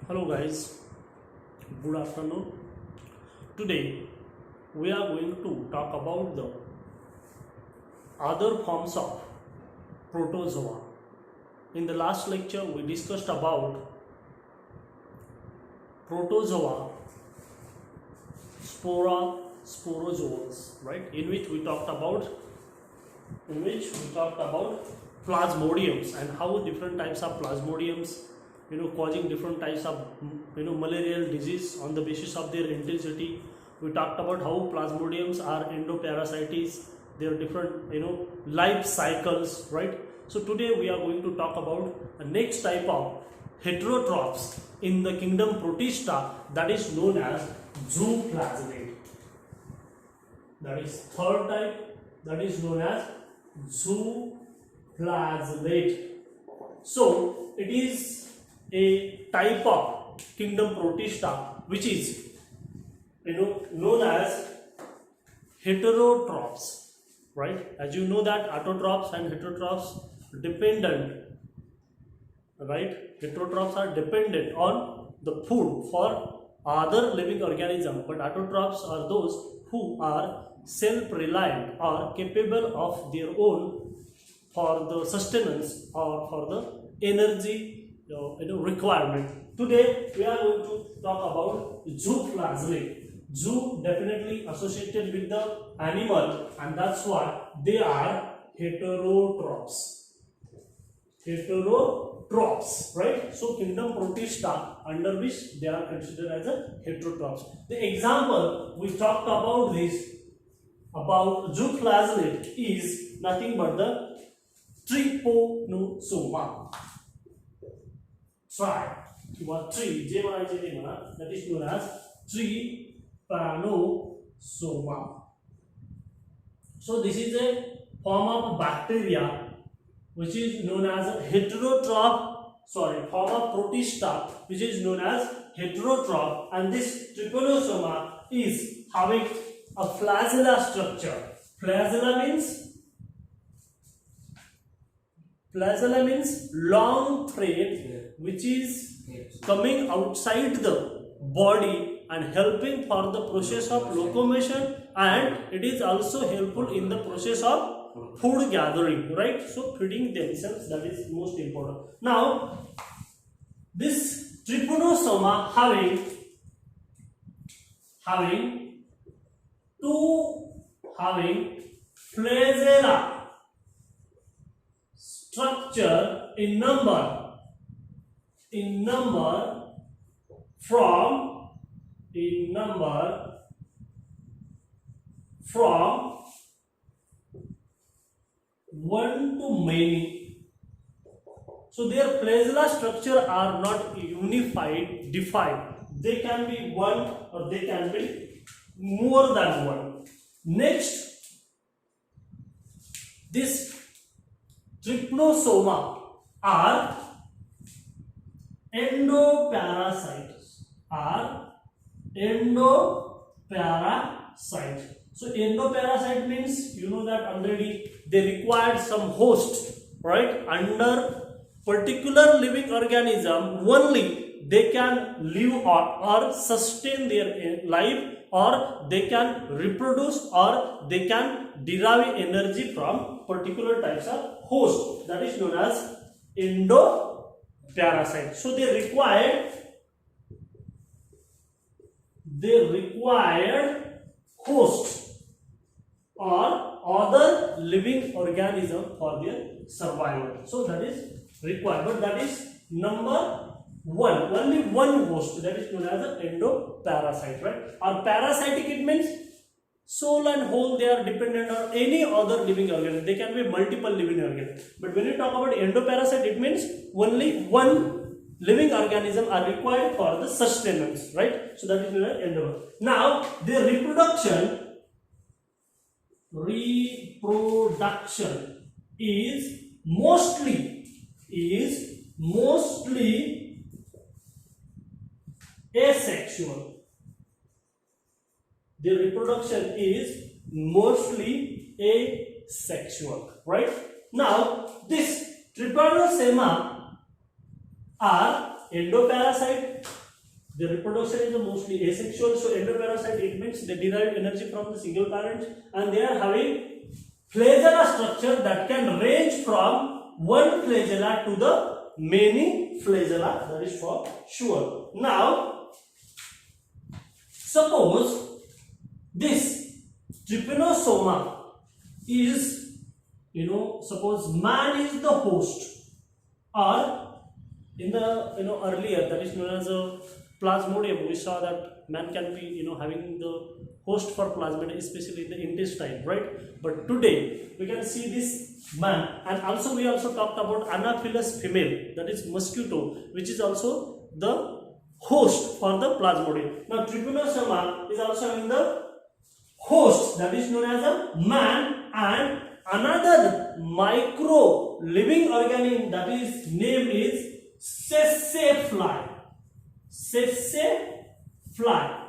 Hello guys, good afternoon. Today we are going to talk about the other forms of protozoa. In the last lecture we discussed about protozoa, sporozoans, right? In which we talked about plasmodiums and how different types of plasmodiums causing different types of malarial disease on the basis of their intensity. We talked about how plasmodiums are endoparasites, their different life cycles, right? So today we are going to talk about the next type of heterotrophs in the kingdom Protista, that is known as zooplasmid. That is third type, that is known as zooplasmid. So it is a type of kingdom Protista which is known as heterotrophs, right? As you know that autotrophs and heterotrophs dependent, right? Heterotrophs are dependent on the food for other living organism, but autotrophs are those who are self-reliant or capable of their own for the sustenance or for the energy requirement. Today we are going to talk about zooplasmid. Zoo definitely associated with the animal, and that's why they are heterotrophs. Heterotrophs, right? So kingdom Protista, under which they are considered as a heterotrophs. The example we talked about zooplasmid is nothing but the trypanosoma. Tree, that is known as trypanosoma. So this is a form of bacteria which is known as form of Protista which is known as heterotroph, and this trypanosoma is having a flagella structure. Flagella means long thread which is coming outside the body and helping for the process of locomotion, and it is also helpful in the process of food gathering, right? So feeding themselves, that is most important. Now this trypanosoma having flagella structure in number from 1 to many. So their flagella structure are not unified, defined. They can be one or they can be more than one. Next, this trypanosoma are endoparasites. So endoparasite means that already they required some host, right? Under particular living organism only they can live or sustain their life, or they can reproduce, or they can derive energy from particular types of host, that is known as endoparasite. So they required host or other living organism for their survival. So that is required, but that is number one, only one host, that is known as an endoparasite, right? Or parasitic, it means soul and whole they are dependent on any other living organism. They can be multiple living organisms, but when you talk about endoparasite, it means only one living organism are required for the sustenance, right? So that is known as endo. Now their reproduction is mostly asexual. The reproduction is mostly asexual, right? Now this trypanosoma are endoparasite. The reproduction is mostly asexual, so endoparasite, it means they derive energy from the single parent, and they are having flagella structure that can range from one flagella to the many flagella, that is for sure. Now suppose this trypanosoma is, suppose man is the host, or in the earlier, that is known as a plasmodium, we saw that man can be having the host for plasmodium, especially in the intestine, right? But today we can see this man, and also we also talked about Anopheles female, that is mosquito, which is also the host for the plasmodium. Now trypanosoma is also having the host, that is known as a man, and another micro living organism, that is name is sessafly. Sessafly,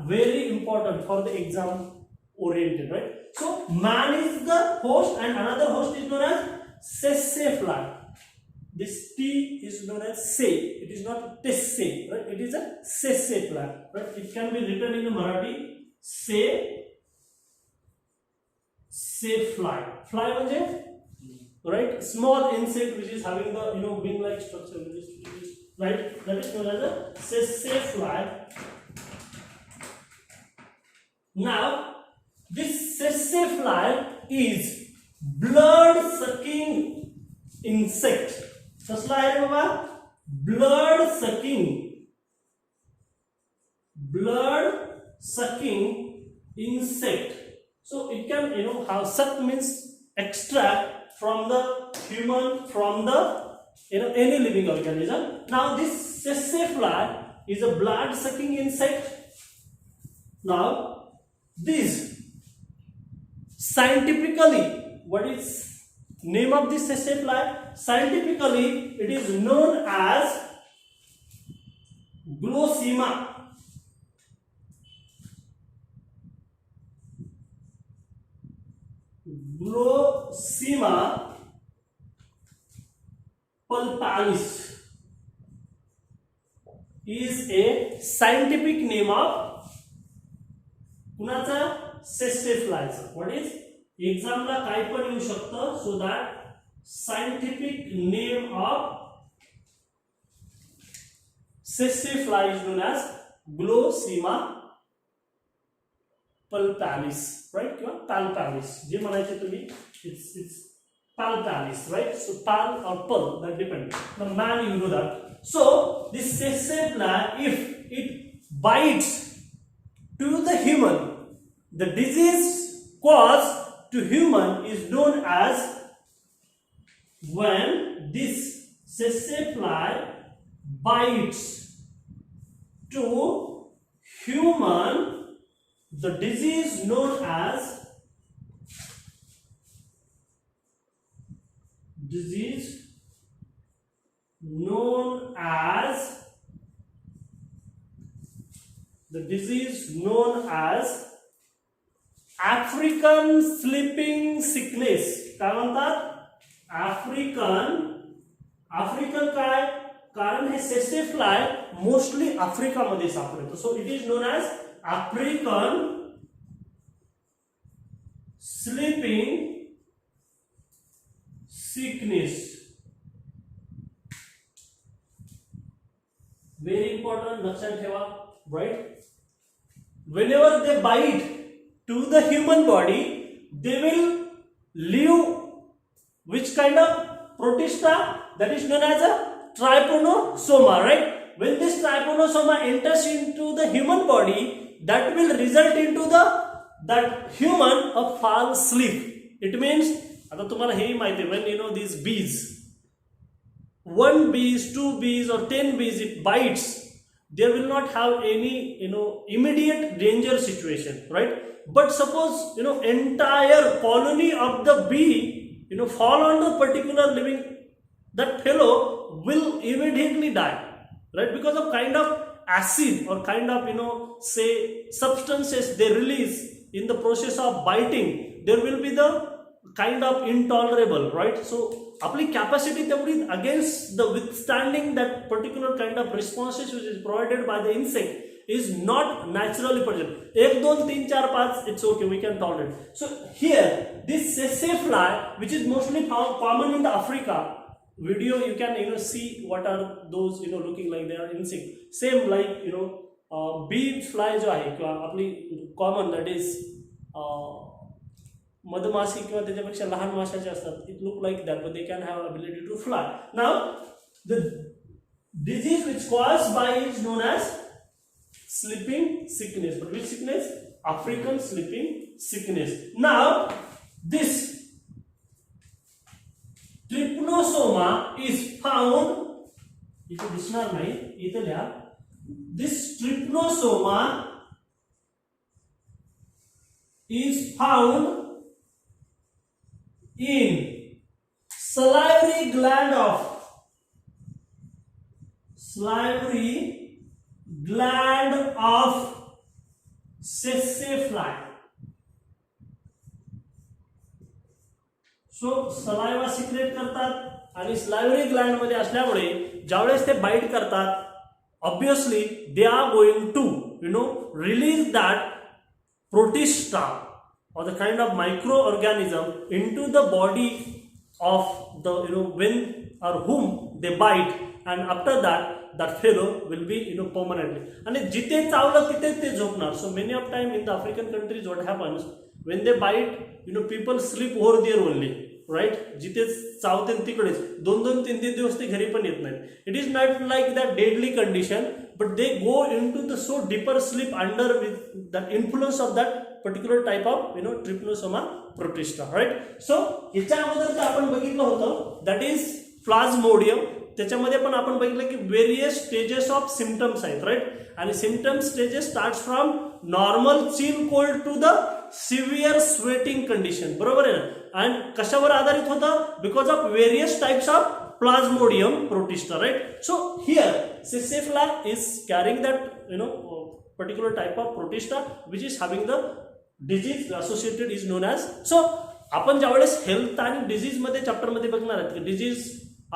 very important for the exam oriented, right? So man is the host and another host is known as sessafly. This T is known as say, it is not tesse, right? It is a sessafly, right? It can be written in Marathi say fly. Fly म्हणजे, right? Small insect which is having the wing like structure, right? That is known as a sessafly. Now this sessafly is blood sucking insect. कसला आहे रे बाबा? blood sucking insect. So it can have, suck means extract from the human, from the any living organism. Now this sessafly is a blood sucking insect. Now this scientifically, what is name of this sessafly? Scientifically it is known as Glossema. Glossema pulpalis is a scientific name of कुणाचा? sessaflyचा. What is? एक्झामला काय पण येऊ शकतं, so that scientific name of sessafly is known as Glossema pulpalis, right? किंवा palpalis, जे म्हणायचे तुम्ही, it's palpalis, right? So pal or pul, that depends. The man, you know that. So this sessafly, if it bites to the human, the disease caused to human is known as, when this sessafly bites to human, the disease known as African sleeping sickness. काय म्हणतात? African काय? कारण हे sessafly mostly आफ्रिकामध्ये सापडतो, so it is known as African sleeping sickness. Very important, लक्षात ठेवा, right? Whenever they bite to the human body, they will leave which kind of protista? That is known as a trypanosoma, right? When this trypanosoma enters into the human body, that will result into that human a fall asleep. It means, आता तुम्हाला हे माहिती आहे, when these bees, 1 bees, 2 bees or 10 bees, it bites, there will not have any immediate danger situation, right? But suppose entire colony of the bee fall on the particular living, that fellow will immediately die, right? Because of kind of acid or kind of say substances they release in the process of biting, there will be the kind of intolerable, right? So आपली capacity तेवढी against the withstanding that particular kind of responses which is provided by the insect is not naturally present. 1, 2, 3, 4, 5, it's okay, we can tolerate. So here, this sassafly, which is mostly found common in the Africa, video you can see what are those looking like they are insect. Same like bee fly जो आहे किंवा आपली common that is मधमाशी किंवा त्याच्यापेक्षा लहान माशाचे असतात. It look like that, but they can have ability to fly. Now the disease which caused by is known as sleeping sickness. But which sickness? African sleeping sickness. Now this trypanosoma is found, इथे दिसणार नाही, इथे लिहा. This trypanosoma is found in salivary gland of sassafly. So saliva secrete करतात आणि स्लायव्हरी Gland मध्ये असल्यामुळे ज्यावेळेस ते बाईट करतात obviously they are going to release that protista or the kind of microorganism into the body of the when or whom they bite, and after that fellow will be permanently, आणि जिथे चावलं तिथे ते झोपणार. So many of time in the African countries what happens when they bite people sleep over there only, right? जिथे चावते तिकडेच 2-2, 3-3 दिवस ते घरी पण येत नाहीत. It is not like that deadly condition, but they go into the so deeper sleep under with the influence of that particular type of trypanosoma protista, right? So याच्या अगोदर जे आपण बघितलं होतं that is plasmodium. त्याच्यामध्ये पण आपण बघितलं की व्हेरियस स्टेजेस ऑफ सिम्पटम्स आहेत, राईट? आणि symptom stages start from normal chill cold to the severe sweating condition, बरोबर आहे ना? आणि कशावर आधारित होतं? Because of various types of plasmodium protista, right? So here sassafly is carrying that particular type of protista which is having the disease associated is known as. So आपण ज्यावेळेस health आणि डिजीज मध्ये चॅप्टर मध्ये बघणार आहोत की disease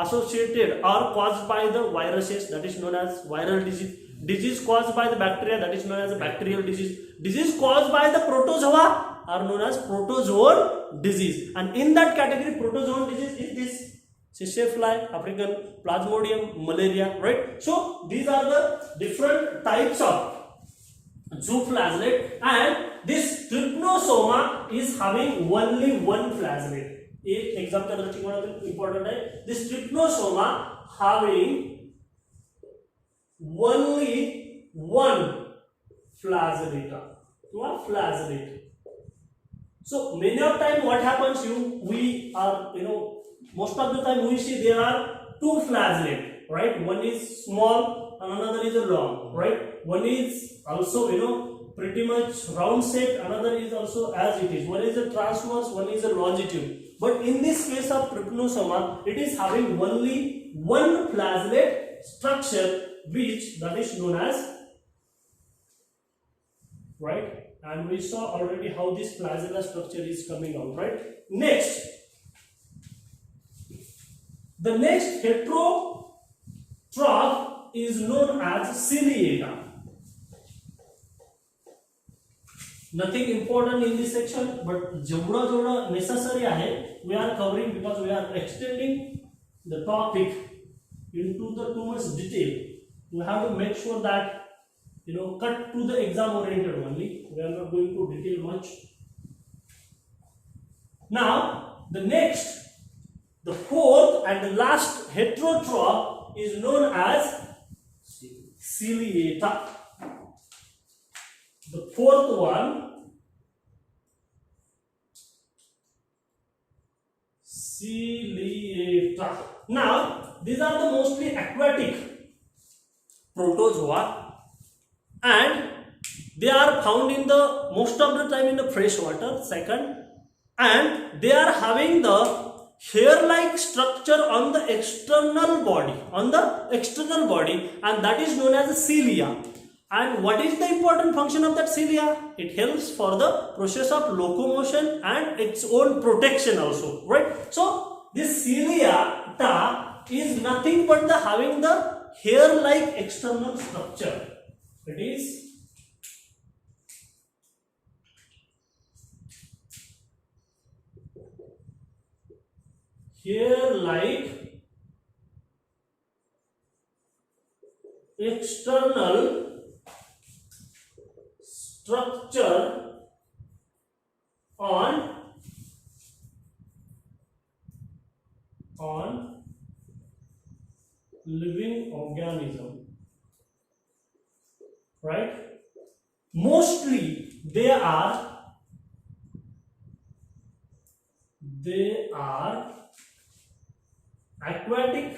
associated or caused by the viruses, that is known as viral disease. Disease caused by the bacteria, that is known as a bacterial disease. Disease caused by the protozoa are known as protozoan disease. And in that category, protozoan disease is this sassafly, African plasmodium, malaria, right? So these are the different types of zooflagellate, and this trypanosoma is having only one flagellate. एक exam च्या दृष्टिकोनातून important आहे. This trypanosoma having only one flagellata किंवा flagellate. So many of time what happens, we are most of the time we see there are two flagellate, right? One is small and another is a long, right? One is also pretty much round shaped, another is also as it is. One is a transverse, one is a longitude. But in this case of trypanosoma, it is having only one flagellate structure, which that is known as, right? And we saw already how this flagella structure is coming out, right? Next, the next heterotroph is known as ciliata. Nothing important in this section, but जेवढं necessary आहे we are covering because we are extending the topic into the too much detail. We have to make sure that cut to the exam oriented only. We are not going to detail much. Now the next, the fourth and the last heterotroph is known as ciliata. The fourth one, ciliata. Now these are the mostly aquatic protozoa, and they are found in the most of the time in the fresh water. Second, and they are having the hair-like structure on the external body, and that is known as a cilia. And what is the important function of that cilia? It helps for the process of locomotion and its own protection also, right? So this ciliata is nothing but the having the hair-like external structure. It is hair-like external structure on living organism, right? Mostly they are aquatic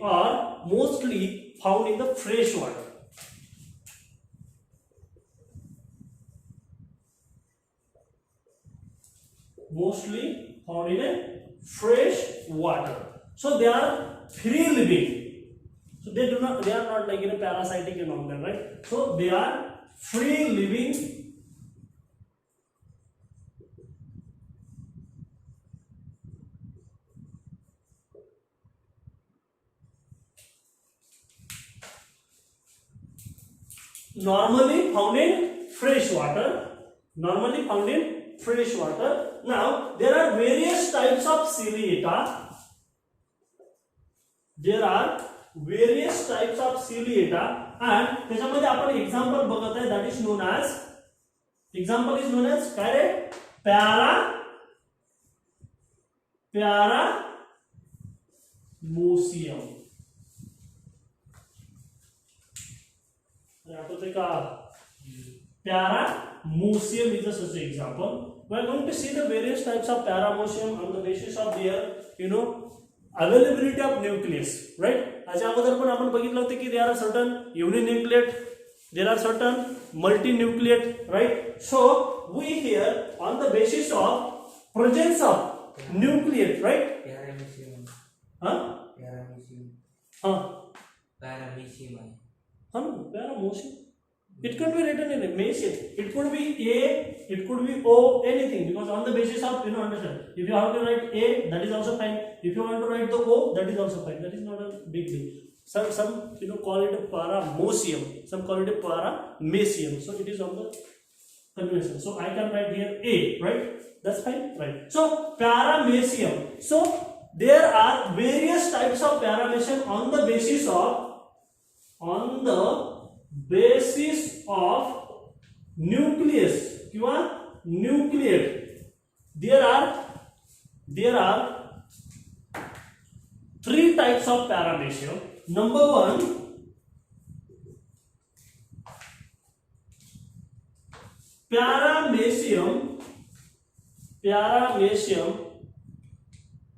or mostly found in the fresh water. Mostly found in a fresh water. So they are free living. So they are not like in a parasitic and all that, right? So they are free living normally found in fresh water. Now there are various types of ciliata. And त्याच्यामध्ये आपण example बघत आहे, that is known as काय रे, पैरामोसियम. Paramecium is such an example. We are going to see the various types of paramecium on the basis of their, availability of nucleus, right? आज अगोदर पण आपण बघितलं होतं की there are certain uninucleate, there are certain multinucleate, right? So we here on the basis of presence of nucleate, right? Paramecium. Huh? Paramecium. Paramecium. Paramecium. It could be written in a mecium. It could be A, it could be O, anything, because on the basis of, understand. If you have to write A, that is also fine. If you want to write the O, that is also fine. That is not a big deal. Some call it a paramecium. Some call it a paramecium. So it is on the convention. So I can write here A, right? That's fine, right? So paramecium. So there are various types of paramecium on the basis of nucleus किंवा nucleate. There are three types of paramecium. Number one, paramecium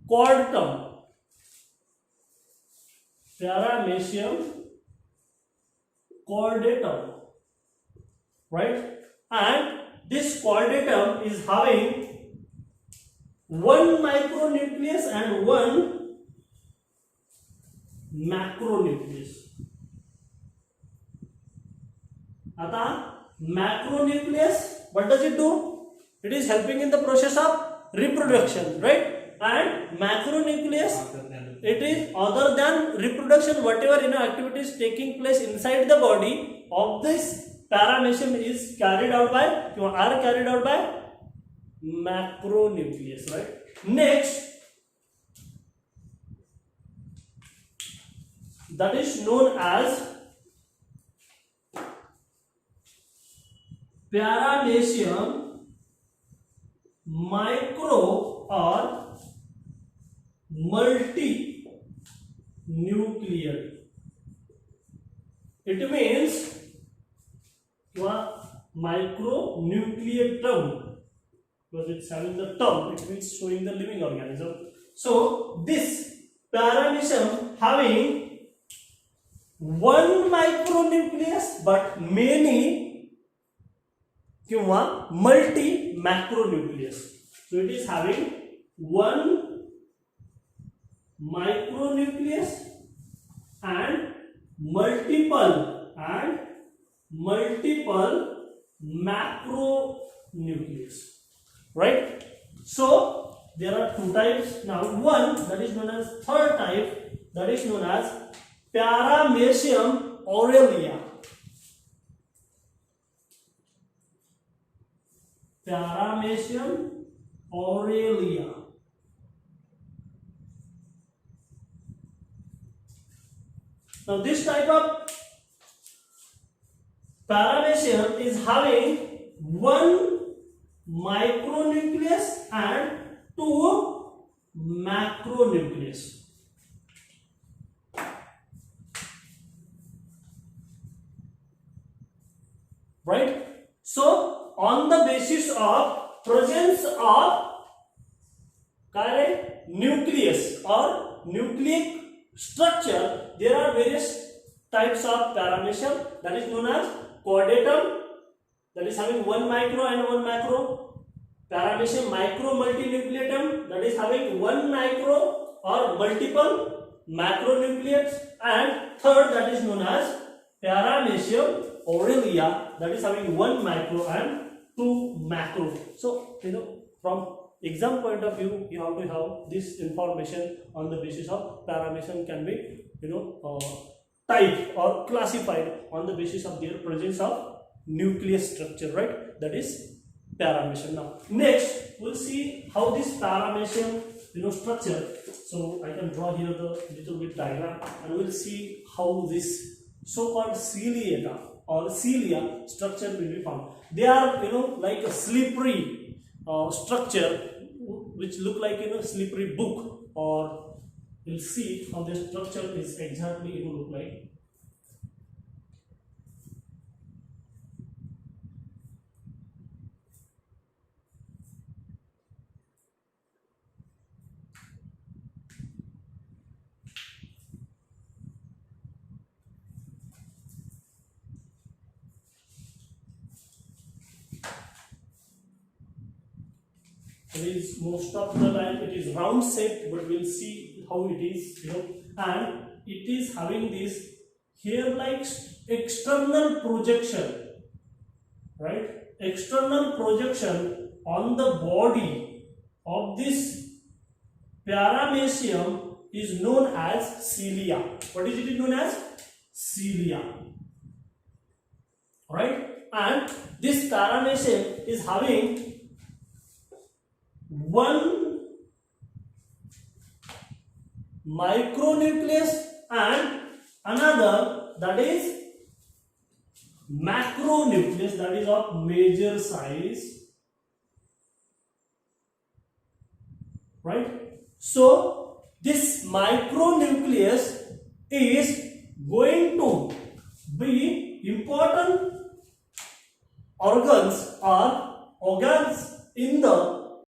cordatum. Paramecium cordatum, right? And this cordatum is having one micronucleus and one macronucleus. Ata macronucleus, what does it do? It is helping in the process of reproduction, right? And macronucleus, it is other than reproduction, whatever activities taking place inside the body of this paramecium is carried out by macronucleus, right? Next, that is known as paramecium micro or multinuclear. It means micronuclear term, because it's having the term, it means showing the living organism. So this paramecium having one micronucleus but many multi macronucleus. So it is having one micronucleus and multiple nucleus, right? So there are two types. Now one that is known as third type, that is known as Paramecium aurelia. Paramecium aurelia. Now this type of Paramecium is having one micronucleus and two macronucleus. Right? So on the basis of presence of nucleus or nucleic structure, there are various types of Paramecium, that is known as chordatum, that is having one micro and one macro. Paramecium micromultinucleatum, that is having one micro or multiple macronucleates, and third that is known as Paramecium aurelia, that is having one micro and two macro. So from exam point of view, you have to have this information. On the basis of Paramecium can be typed or classified on the basis of their presence of nucleus structure, right? That is Paramecium. Now next we'll see how this Paramecium structure. So I can draw here the little bit diagram, and we'll see how this so-called ciliata or cilia structure will be found. They are like a slippery structure which look like slippery book, or we'll see how the structure is exactly look like. It is most of the time it is round shaped, but we'll see how it is, and it is having this hair like external projection, right? External projection on the body of this Paramecium is known as cilia. What is it known as? Cilia, right? And this Paramecium is having one micronucleus and another that is macronucleus, that is of major size, right? So this micronucleus is going to be important organs or organs in the